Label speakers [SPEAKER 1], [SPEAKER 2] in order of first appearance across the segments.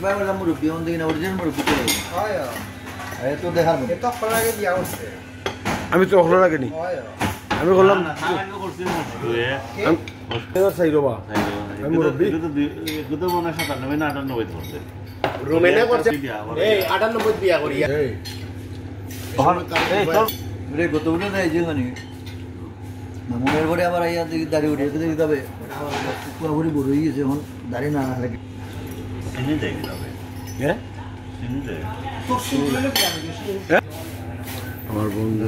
[SPEAKER 1] এবার বললাম মুরব্বী অন দিন অরিজিনাল মুরব্বী তো হয় এই তো দেখার মতো তো আপনার আগে দিয়া হচ্ছে আমি তো হলো লাগেনি আমি বললাম না আগে করছি আমি এবার সাইরো বা আমি মুরব্বী কত মনে 97 না 98 করতে রোমেনা করছে এই 98 বিয়া করি এই চল রে কত বলে নাই যেখানে মামুনের ঘরে আবার আইয়া দাড়ি উঠে দিতে যাবে পুরোপুরি বড় হয়ে গেছে এখন দাড়ি না লাগে চিনি দেয় যাবে হ্যাঁ চিনি দেয় আমার বন্ধু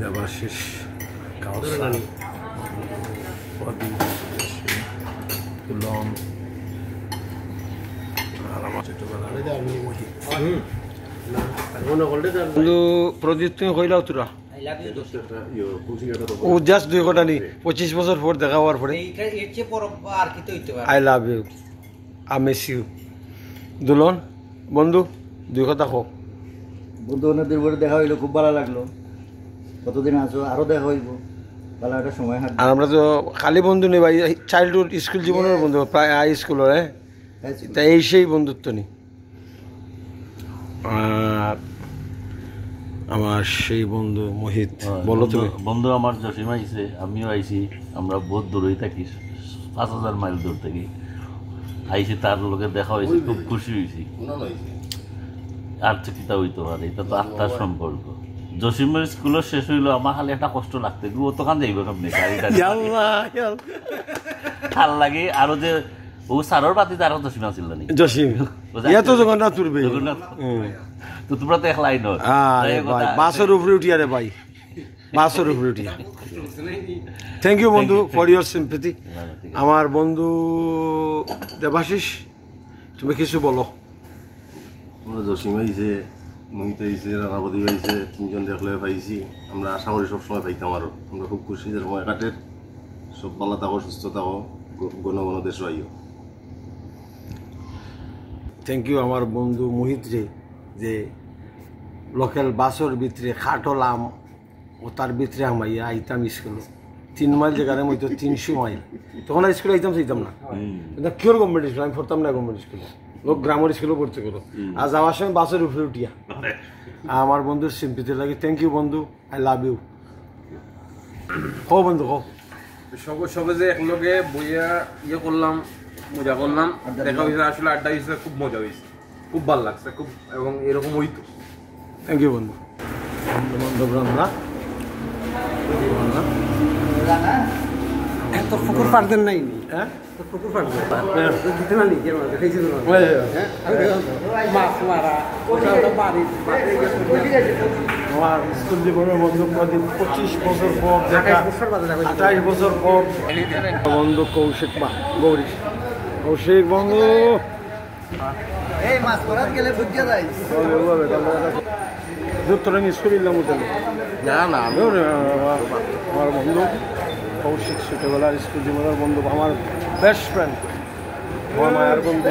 [SPEAKER 1] দেবাশিস কাউসানি প্রদীপ তুমি কইলাও তোরা ও জাস্ট 2 ঘন্টা নি 25 বছর পর দেখা হওয়ার পরে I love you I miss you দুলন বন্ধু 2 কথা কো বন্ধু ওনাদের পরে দেখা হইলো খুব ভালো লাগলো কতদিন আছো আরো দেখা হইব ভালো একটা সময় আর আমরা তো খালি বন্ধু নেই ভাই চাইল্ডহুড স্কুল জীবনের বন্ধু প্রায় হাই স্কুলের হ্যাঁ তাই এই সেই বন্ধুত্ব নেই আর আমার সেই বন্ধু মোহিত বলো তুমি বন্ধু আমার জসিম আইছে আমিও আইছি আমরা বহুত দূরেই থাকি 5000 মাইল দূর থেকে আইছি তার লোকে দেখা হয়েছে খুব খুশি হয়েছি আর তো কিতা হইতে পারে এটা তো আত্মার সম্পর্ক জসিমের স্কুলের শেষ হইলো আমার খালি একটা কষ্ট লাগতে ও তখন যাইব কেমনি গাড়িটা ভাল লাগে আরো যে ও সারর বাতিতে আরো জসিম আছিল না জসিম এত জগন্নাথ তুলবে তো তোমরা তো একলাই নয় বাসের উপরে উঠিয়া রে ভাই বাসের উপরে উঠিয়া থ্যাংক ইউ বন্ধু ফর ইউর সিম্পেথি আমার বন্ধু দেবাশিস তুমি কিছু বলো
[SPEAKER 2] জসিম আইছে মোহিত আইছে রানাবতী আইছে 3 জন দেখলে পাইছি আমরা আশা করি সবসময় পাইতাম আরো আমরা খুব খুশি যে সময় কাটের সব ভালো থাকো সুস্থ থাকো গণ দেশ আইও
[SPEAKER 1] থ্যাংক ইউ আমার বন্ধু মোহিত রে যে লোকাল বাসের ভিতরে খাটলাম ও তার ভিতরে আমাইয়া আইতাম স্কুলে 3 মাইল জায়গায় মই তো 300 মাইল তখন স্কুলে আইতাম চাইতাম না কিন্তু কিওর গভর্নমেন্ট স্কুল আমি পড়তাম না গভর্নমেন্ট স্কুলে লোক গ্রামের স্কুলে পড়তে গেলো আর যাওয়ার সময় বাসের উপরে উঠিয়া আমার বন্ধুর সিম্পিতে লাগে থ্যাংক ইউ বন্ধু আই লাভ ইউ হো বন্ধু হো
[SPEAKER 3] সবে যে একলগে বইয়া ইয়ে করলাম মজা করলাম দেখা হয়েছে আসলে আড্ডা হয়েছে খুব মজা হয়েছে খুব ভালো লাগছে খুব এবং এরকম হইতো
[SPEAKER 1] থ্যাংক ইউ বন্ধু বান্ধব রান্না
[SPEAKER 4] এত পুকুর পাড়তেন নাই হ্যাঁ পুকুর পাড়তেন দিতে না নিজের মাঝে খাইছিল মাছ মারা
[SPEAKER 1] আমার স্কুল জীবনের বন্ধু প্রদীপ 25 বছর পর 28 বছর পর বন্ধু কৌশিক মা গৌরী কৌশিক বন্ধু এই মাছ করার গেলে বুঝিয়ে যাই তোরা স্কুল ইলাম না না আমিও আমার বন্ধু কৌশিক ছোটবেলার স্কুল জীবনের বন্ধু আমার বেস্ট ফ্রেন্ড আমার মায়ের বন্ধু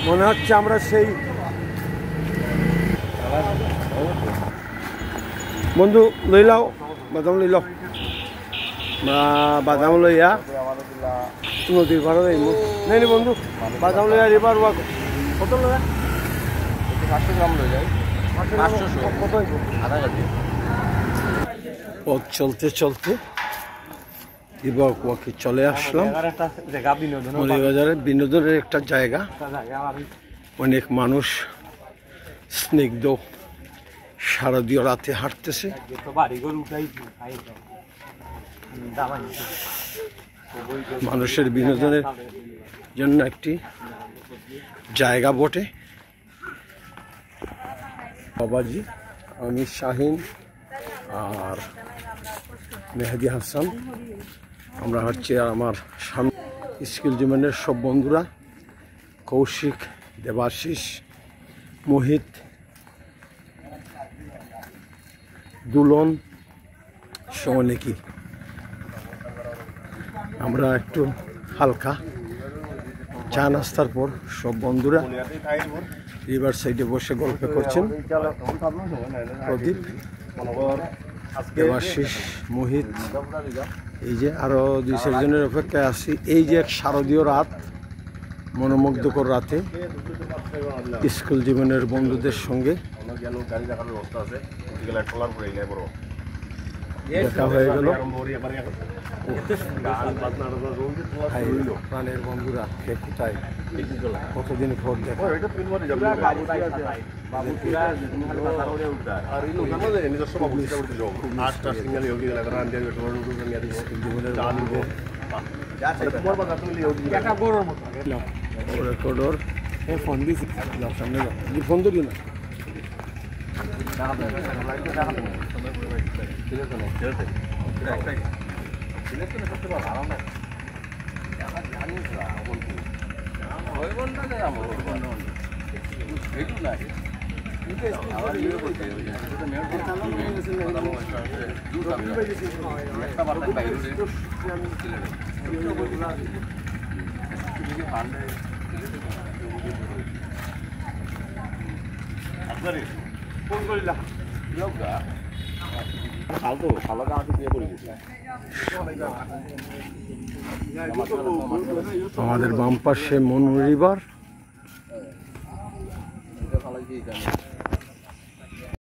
[SPEAKER 1] মনে হচ্ছে আমরা সেই বন্ধু লইলাও বাদাম লইলাও বাদাম লইয়া নদীর পাড়ে নেই বন্ধু বাদাম লইয়া এবার কত লইয়া 500 গ্রাম লই যায় 500 কত আধা কেজি পথ চলতে চলতে ইবাকুয়াকে চলে আসলাম মৌলভীবাজারে বিনোদনের একটা জায়গা অনেক মানুষ স্নিগ্ধ শারদীয় রাতে হাঁটতেছে মানুষের বিনোদনের জন্য একটি জায়গা বটে বাবাজি আমি শাহিন আর মেহেদি হাসান আমরা হচ্ছে আর আমার সামনে স্কুল জীবনের সব বন্ধুরা কৌশিক দেবাশিস মোহিত দুলন সনেকি আমরা একটু হালকা চা নাস্তার পর সব বন্ধুরা রিভার সাইডে বসে গল্প করছেন প্রদীপ দেবাশিস মোহিত এই যে আরো 2-4 জনের অপেক্ষায় আছি। এই যে এক শারদীয় রাত, মনোমুগ্ধকর রাতে স্কুল জীবনের বন্ধুদের সঙ্গে দেখা হয়ে গেল। প্রাণের বন্ধুরা কে কোথায়, কতদিন পর দেখা। রেকর্ডর ফোন দিছি সামনে ফোন ধরি না। আমাদের বাম পাশে মন রিভার।